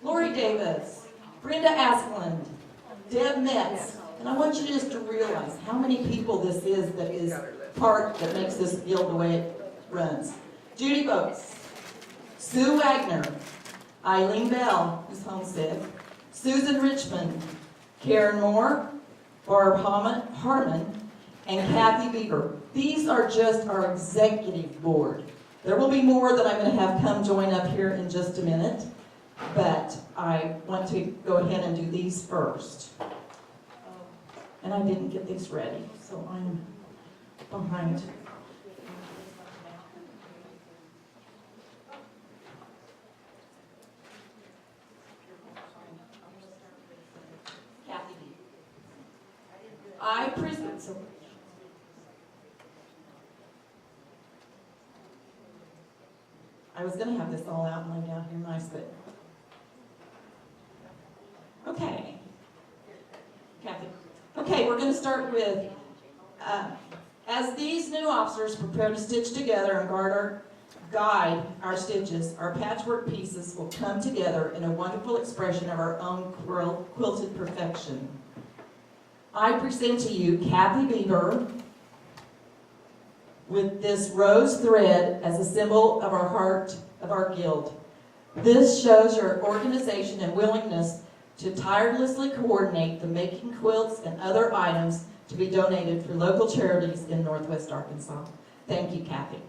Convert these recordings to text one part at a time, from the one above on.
Lori Davis, Brenda Askeland, Deb Metz. And I want you just to realize how many people this is that makes this guild the way it runs. Judy Boats, Sue Wagner, Eileen Bell, who's homesick, Susan Richmond, Karen Moore, Barb Harmon, and Kathy Beaver. These are just our executive board. There will be more that I'm going to have come join up here in just a minute, but I want to go ahead and do these first. And I didn't get these ready, so I'm behind. Kathy Beaver. I present. I was going to have this all out and laid down here nice, but okay. Kathy. Okay, we're going to start with, as these new officers prepare to stitch together and guide our stitches, our patchwork pieces will come together in a wonderful expression of our own quilted perfection. I present to you Kathy Beaver with this rose thread as a symbol of our heart of our guild. This shows your organization and willingness to tirelessly coordinate the making quilts and other items to be donated for local charities in Northwest Arkansas. Thank you, Kathy.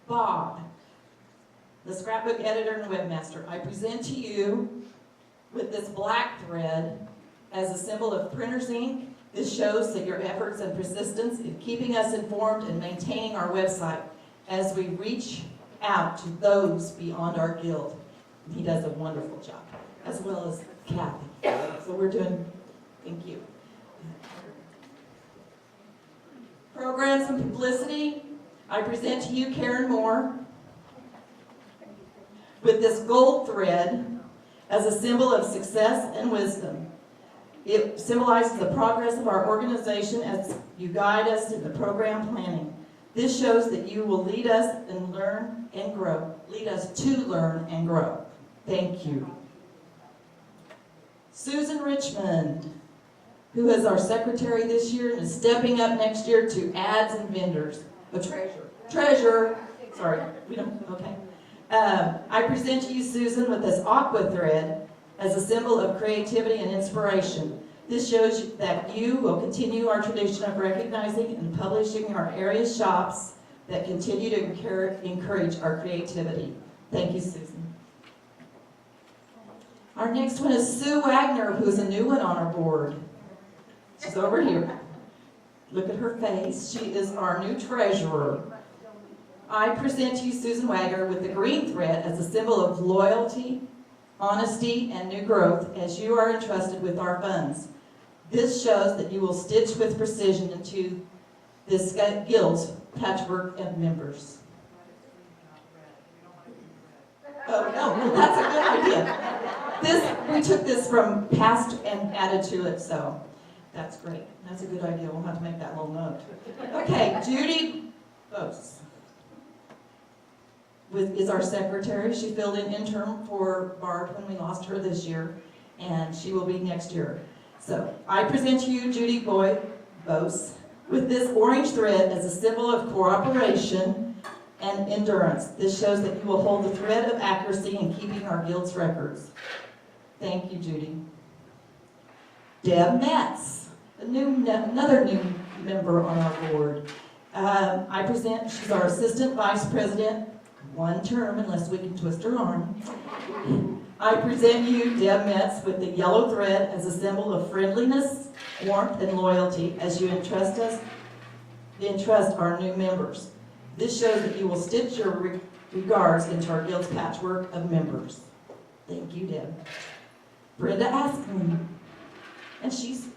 Bob, the scrapbook editor and webmaster, I present to you with this black thread as a symbol of printer's ink. This shows that your efforts and persistence in keeping us informed and maintaining our website as we reach out to those beyond our guild. He does a wonderful job, as well as Kathy. So we're doing, thank you. Programs and publicity, I present to you Karen Moore with this gold thread as a symbol of success and wisdom. It symbolizes the progress of our organization as you guide us in the program planning. This shows that you will lead us and learn and grow. Lead us to learn and grow. Thank you. Susan Richmond, who is our secretary this year and is stepping up next year to ads and vendors. A treasurer. Sorry, we don't, okay. I present to you, Susan, with this aqua thread as a symbol of creativity and inspiration. This shows that you will continue our tradition of recognizing and publishing our area shops that continue to encourage our creativity. Thank you, Susan. Our next one is Sue Wagner, who is a new one on our board. She's over here. Look at her face. She is our new treasurer. I present to you Susan Wagner with the green thread as a symbol of loyalty, honesty, and new growth as you are entrusted with our funds. This shows that you will stitch with precision into this guild's patchwork of members. Oh, no, that's a good idea. We took this from past and added to it, so that's great. That's a good idea. We'll have to make that little note. Okay, Judy Bose is our secretary. She filled in interim for Barb when we lost her this year, and she will be next year. So I present to you Judy Bose with this orange thread as a symbol of cooperation and endurance. This shows that you will hold the thread of accuracy in keeping our guild's records. Thank you, Judy. Deb Metz, another new member on our board. She's our assistant vice president, one term unless we can twist her arm. I present you Deb Metz with the yellow thread as a symbol of friendliness, warmth, and loyalty as you entrust our new members. This shows that you will stitch your regards into our guild's patchwork of members. Thank you, Deb. Brenda Askeland, and she's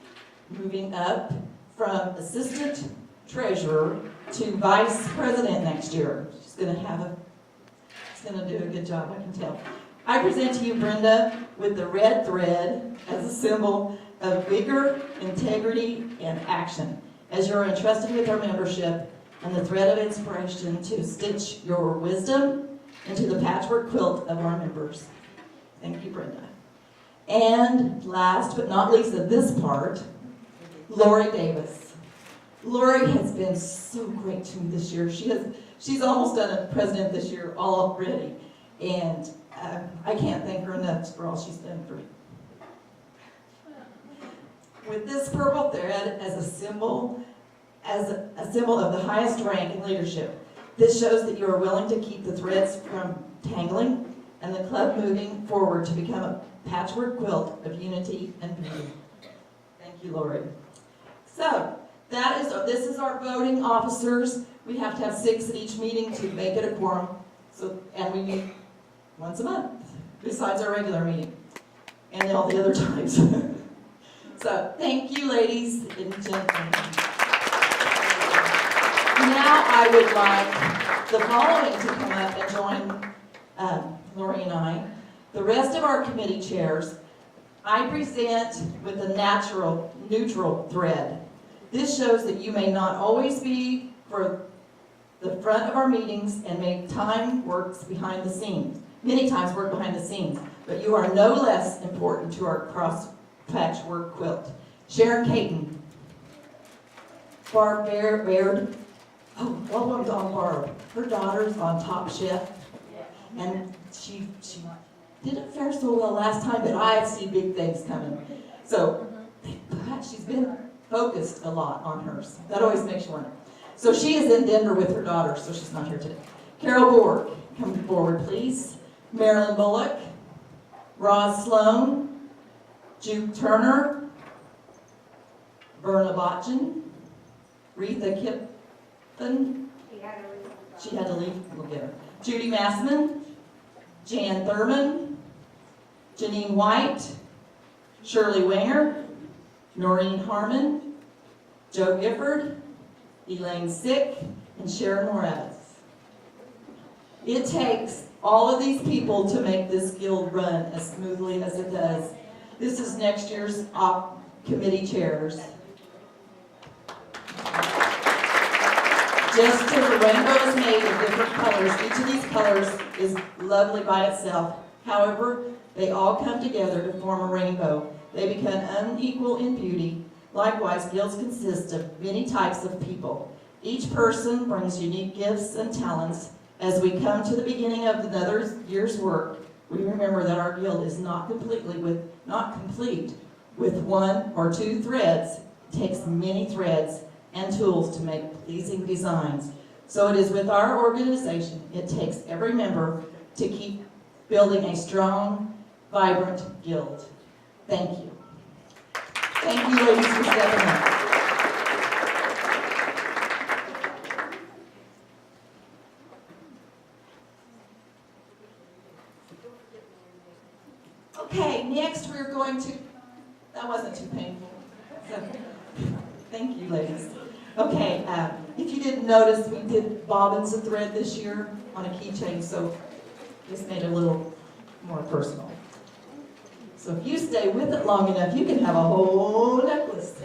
moving up from assistant treasurer to vice president next year. She's going to do a good job, I can tell. I present to you Brenda with the red thread as a symbol of vigor, integrity, and action. as you are entrusted with our membership and the thread of inspiration to stitch your wisdom into the patchwork quilt of our members. Thank you, Brenda. And last but not least of this part, Lori Davis. Lori has been so great to me this year. She's almost done a president this year already. And I can't thank her enough for all she's done for me. With this purple thread as a symbol of the highest rank in leadership, this shows that you are willing to keep the threads from tangling and the club moving forward to become a patchwork quilt of unity and beauty. Thank you, Lori. So, this is our voting officers. We have to have 6 at each meeting to make it a quorum. And we meet once a month, besides our regular meeting, and all the other times. So, thank you, ladies and gentlemen. Now I would like the following to come up and join Lori and I. The rest of our committee chairs, I present with a neutral thread. This shows that you may not always be for the front of our meetings and many times work behind the scenes, but you are no less important to our cross patchwork quilt. Sharon Caton, Barb Baird, one was on Barb. Her daughter's on Top Chef, and she didn't fare so well last time, but I see big things coming. So, she's been focused a lot on hers. That always makes you wonder. So she is in Denver with her daughter, so she's not here today. Carol Borg, come forward, please. Marilyn Bullock, Roz Sloan, Juke Turner, Verna Botchin, Retha Kipton. She had to leave. We'll get her. Judy Massman, Jan Thurman, Janine White, Shirley Winger, Noreen Harmon, Joe Gifford, Elaine Sick, and Sharon Morales. It takes all of these people to make this guild run as smoothly as it does. This is next year's committee chairs. Just as the rainbow is made of different colors, each of these colors is lovely by itself. However, they all come together to form a rainbow. They become unequal in beauty. Likewise, guilds consist of many types of people. Each person brings unique gifts and talents. As we come to the beginning of another year's work, we remember that our guild is not complete with 1 or 2 threads. It takes many threads and tools to make pleasing designs. So it is with our organization, it takes every member to keep building a strong, vibrant guild. Thank you. Thank you, ladies, for stepping up. Okay, next we're going to, that wasn't too painful. So, thank you, ladies. Okay, if you didn't notice, we did bobbins of thread this year on a keychain, so this made it a little more personal. So if you stay with it long enough, you can have a whole necklace.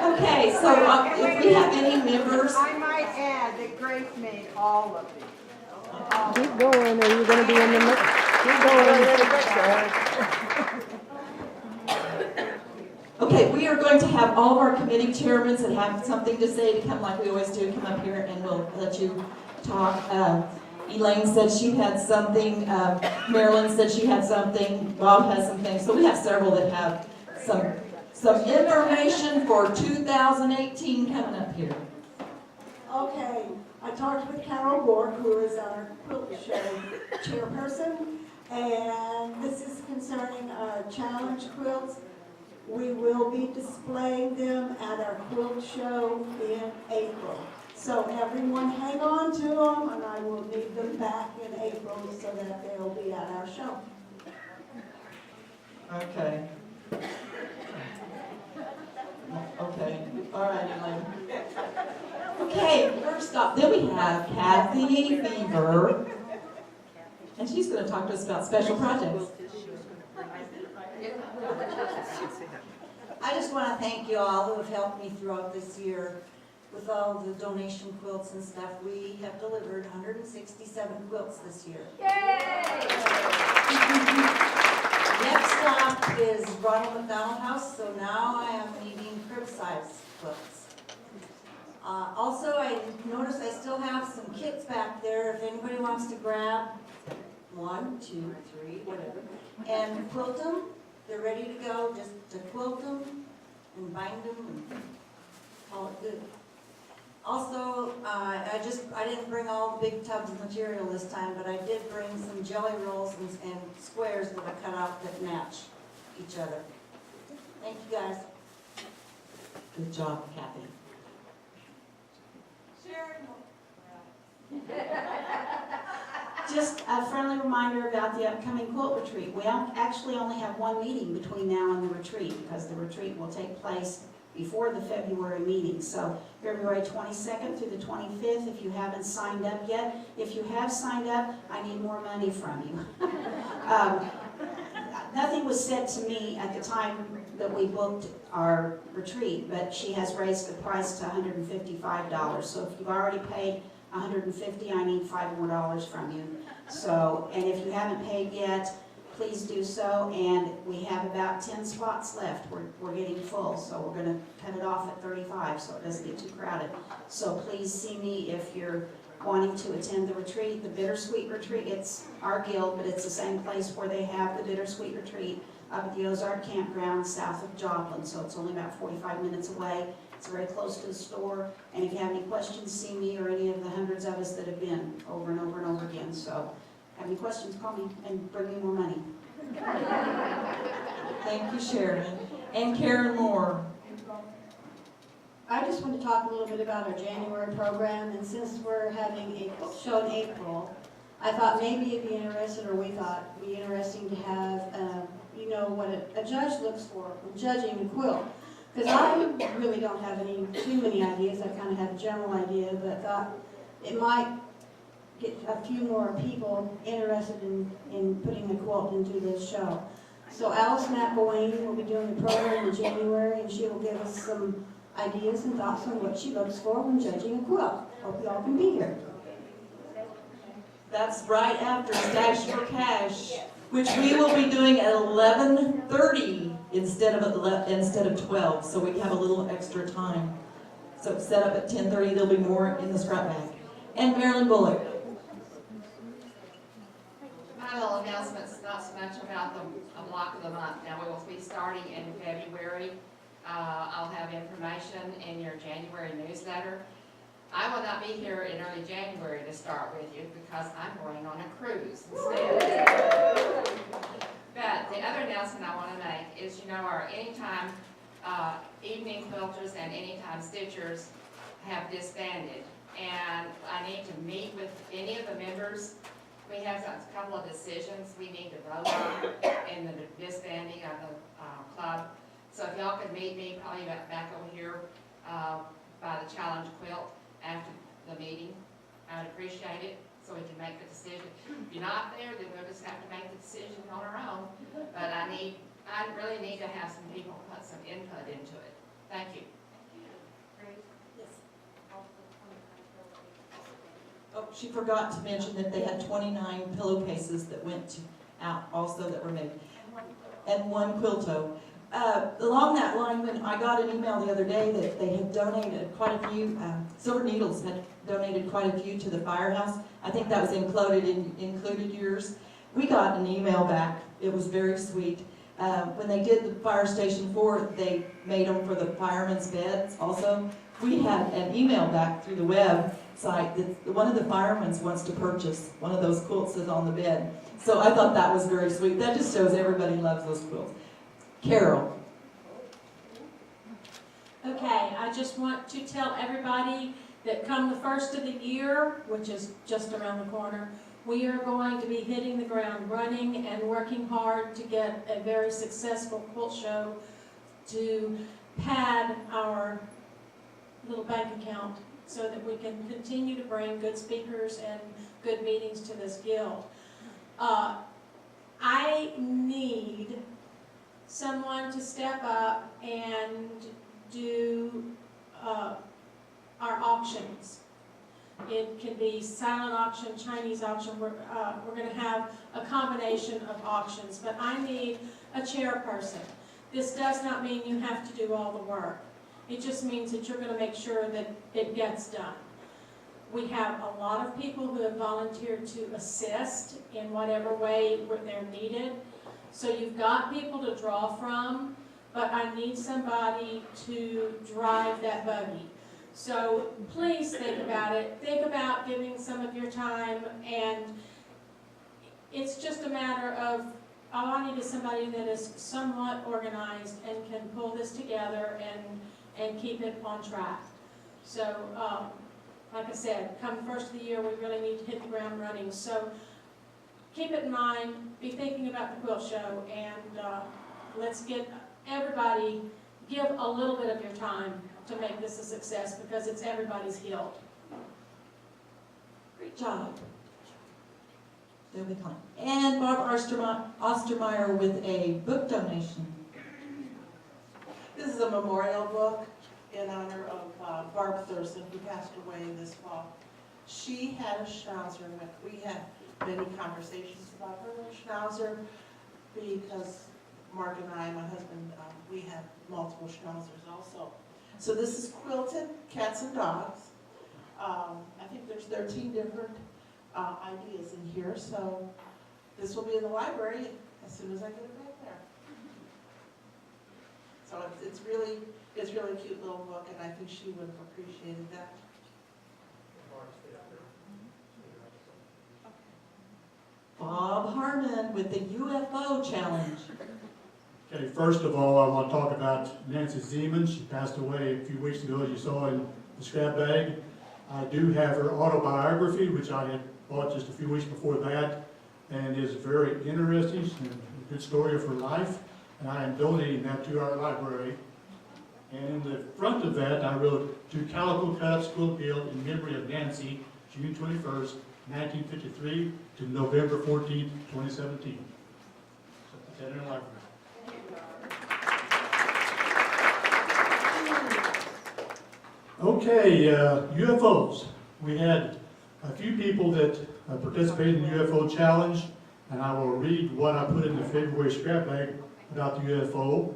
Okay, so if we have any members... I might add that Grace made all of these. Keep going, or you're going to be in the middle. Keep going. Okay, we are going to have all of our committee chairmen that have something to say to come like we always do, come up here and we'll let you talk. Elaine said she had something, Marilyn said she had something, Bob has some things. So we have several that have some information for 2018 coming up here. Okay, I talked with Carol Borg, who is our quilt show chairperson, and this is concerning our challenge quilts. We will be displaying them at our quilt show in April. So everyone hang on to them, and I will need them back in April so that they'll be at our show. Okay. Okay, all right, Elaine. Okay, first off, then we have Kathy Beaver, and she's going to talk to us about special projects. I just want to thank you all who have helped me throughout this year with all the donation quilts and stuff. We have delivered 167 quilts this year. Next stop is Ronald McDonald House, so now I am needing crib size quilts. Also, I noticed I still have some kits back there if anybody wants to grab 1, 2, 3, whatever, and quilt them. They're ready to go, just to quilt them and bind them and call it good. Also, I didn't bring all the big tubs of material this time, but I did bring some jelly rolls and squares that I cut out that match each other. Thank you, guys. Good job, Kathy. Just a friendly reminder about the upcoming quilt retreat. We actually only have one meeting between now and the retreat because the retreat will take place before the February meeting. So February 22nd through the 25th, if you haven't signed up yet. If you have signed up, I need more money from you. Nothing was said to me at the time that we booked our retreat, but she has raised the price to $155. So if you've already paid $150, I need $5 more from you. So, and if you haven't paid yet, please do so. And we have about 10 spots left. We're getting full, so we're going to cut it off at 35 so it doesn't get too crowded. So please see me if you're wanting to attend the retreat, the Bittersweet Retreat. It's our guild, but it's the same place where they have the Bittersweet Retreat up at the Ozark Campground south of Joplin. So it's only about 45 minutes away. It's very close to the store, and if you have any questions, see me or any of the hundreds of us that have been over and over and over again. So, have any questions, call me and bring me more money. Thank you, Sharon. And Karen Moore. I just want to talk a little bit about our January program, and since we're having a quilt show in April, I thought maybe it'd be interesting, or we thought it'd be interesting to have, you know, what a judge looks for when judging a quilt. Because I really don't have too many ideas. I kind of have a general idea, but thought it might get a few more people interested in putting a quilt into this show. So Alice McElwain will be doing the program in January, and she will give us some ideas and thoughts on what she looks for when judging a quilt. Hope y'all can be here. That's right after Stash for Cash, which we will be doing at 11:30 instead of 12, so we have a little extra time. So set up at 10:30, there'll be more in the scrap bag. And Marilyn Bullock. My little announcement's not so much about a block of the month. Now, we will be starting in February. I'll have information in your January newsletter. I will not be here in early January to start with you because I'm going on a cruise instead. But the other announcement I want to make is, you know, our Anytime evening quilters and Anytime stitchers have disbanded. And I need to meet with any of the members. We have a couple of decisions we need to vote on in the disbanding of the club. So if y'all could meet me probably back over here by the challenge quilt after the meeting, I'd appreciate it so we can make the decision. If you're not there, then we'll just have to make the decision on our own. But I really need to have some people put some input into it. Thank you. Oh, she forgot to mention that they had 29 pillowcases that went out also that were made. And 1 quilto. Along that line, when I got an email the other day that they had donated quite a few, Silver Needles had donated quite a few to the firehouse. I think that was included yours. We got an email back. It was very sweet. When they did the Fire Station 4, they made them for the firemen's beds also. We had an email back through the website that one of the firemen wants to purchase one of those quilts that's on the bed. So I thought that was very sweet. That just shows everybody loves those quilts. Carol. Okay, I just want to tell everybody that come the first of the year, which is just around the corner, we are going to be hitting the ground running and working hard to get a very successful quilt show to pad our little bank account so that we can continue to bring good speakers and good meetings to this guild. I need someone to step up and do our auctions. It can be silent auction, Chinese auction, we're gonna have a combination of auctions, but I need a chairperson. This does not mean you have to do all the work. It just means that you're gonna make sure that it gets done. We have a lot of people who have volunteered to assist in whatever way they're needed. So you've got people to draw from, but I need somebody to drive that buggy. So please think about it. Think about giving some of your time, and it's just a matter of, all I need is somebody that is somewhat organized and can pull this together and keep it on track. So, like I said, come the first of the year, we really need to hit the ground running. So keep it in mind, be thinking about the quilt show, and let's get everybody, give a little bit of your time to make this a success, because it's everybody's guild. Great job. Debbie Klein. And Bob Ostermeyer with a book donation. This is a memorial book in honor of Barb Thurston, who passed away this fall. She had a schnauzer. We had many conversations about her schnauzer because Mark and I, my husband, we have multiple schnauzers also. So this is quilted cats and dogs. I think there's 13 different ideas in here. So this will be in the library as soon as I get it back there. So it's really a cute little book, and I think she would have appreciated that. Bob Harmon with the UFO challenge. Okay, first of all, I want to talk about Nancy Zeman. She passed away a few weeks ago, as you saw in the scrap bag. I do have her autobiography, which I had bought just a few weeks before that, and is very interesting and a good story of her life, and I am donating that to our library. And in the front of that, I wrote, "To Calico Cuts Quilt Guild in memory of Nancy, June 21st, 1953 to November 14th, 2017. So put that in the library. Okay, UFOs. We had a few people that participated in the UFO challenge, and I will read what I put in the February scrap bag about the UFO.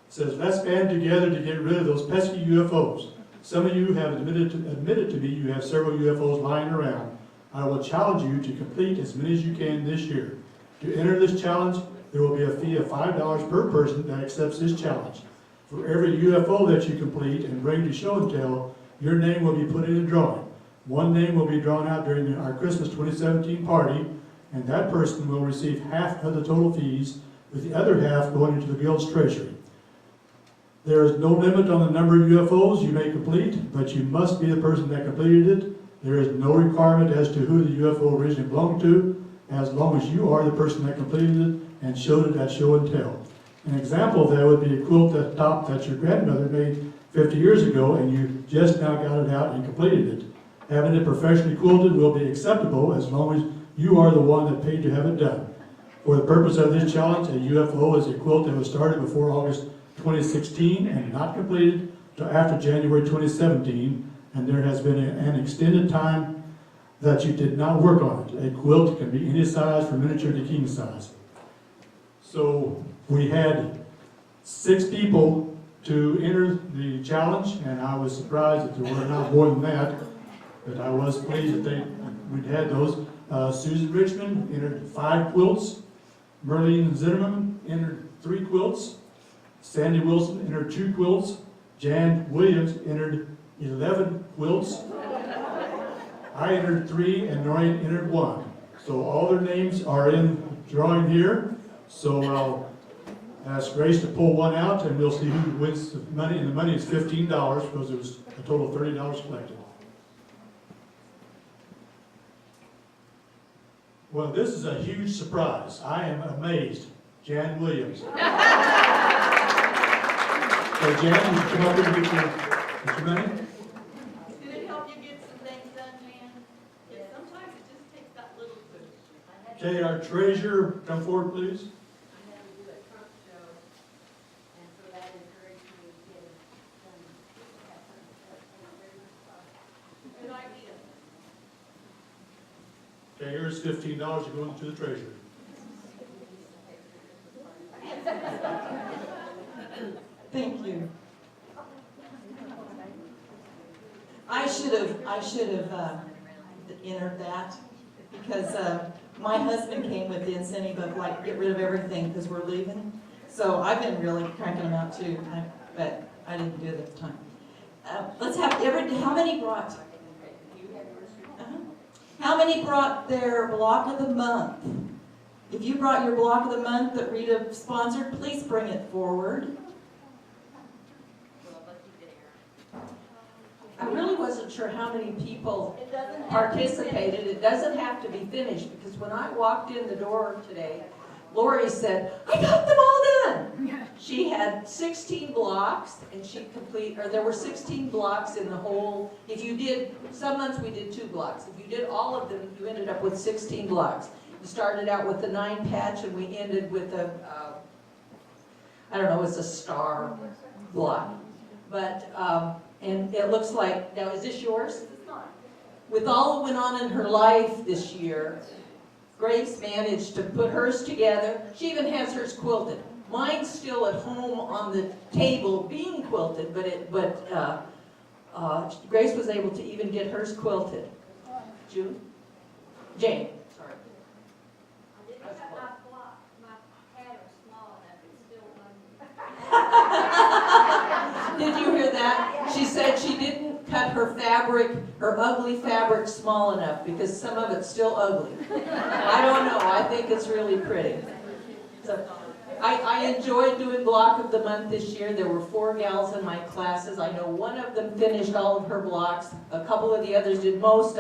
It says, "Let's band together to get rid of those pesky UFOs. Some of you have admitted to me you have several UFOs lying around. I will challenge you to complete as many as you can this year. To enter this challenge, there will be a fee of $5 per person that accepts this challenge. For every UFO that you complete and bring to show and tell, your name will be put in a drawing. One name will be drawn out during our Christmas 2017 party, and that person will receive half of the total fees, with the other half going into the Guild's treasury. There is no limit on the number of UFOs you may complete, but you must be the person that completed it. There is no requirement as to who the UFO originally belonged to, as long as you are the person that completed it and showed it at show and tell. An example of that would be a quilt top that your grandmother made 50 years ago, and you just now got it out and completed it. Having it professionally quilted will be acceptable as long as you are the one that paid to have it done. For the purpose of this challenge, a UFO is a quilt that was started before August 2016 and not completed until after January 2017, and there has been an extended time that you did not work on it. A quilt can be any size from miniature to king size." So we had 6 people to enter the challenge, and I was surprised that there were not more than that, but I was pleased that we'd had those. Susan Richmond entered 5 quilts. Merlene Zimmerman entered 3 quilts. Sandy Wilson entered 2 quilts. Jan Williams entered 11 quilts. I entered 3, and Noreen entered 1. So all their names are in the drawing here. So I'll ask Grace to pull one out, and we'll see who wins the money. And the money is $15 because it was a total of $30 collected. Well, this is a huge surprise. I am amazed. Jan Williams. So Jan, you come up here and get your money. Did it help you get some things done, Jan? Yeah, sometimes it just takes that little push. Okay, our treasurer, come forward, please. I had to do a trunk show Okay, here's $15 going to the treasury. Thank you. I should have entered that because my husband came with the incentive of like, get rid of everything because we're leaving. So I've been really cranking them out too, but I didn't do it at the time. Let's have how many brought? How many brought their block of the month? If you brought your block of the month that Rita sponsored, please bring it forward. I really wasn't sure how many people participated. It doesn't have to be finished, because when I walked in the door today, Lori said, I got them all done. She had 16 blocks, and there were 16 blocks in the whole, if you did, some months we did 2 blocks. If you did all of them, you ended up with 16 blocks. We started out with the 9 patch, and we ended with a, I don't know, it's a star block. But, and it looks like, now is this yours? With all that went on in her life this year, Grace managed to put hers together. She even has hers quilted. Mine's still at home on the table being quilted, but Grace was able to even get hers quilted. June? Jane, sorry. I didn't cut my block, my pattern small enough, it's still Did you hear that? She said she didn't cut her fabric, her ugly fabric small enough because some of it's still ugly. I don't know, I think it's really pretty. So, I enjoyed doing block of the month this year. There were 4 gals in my classes. I know one of them finished all of her blocks. A couple of the others did most.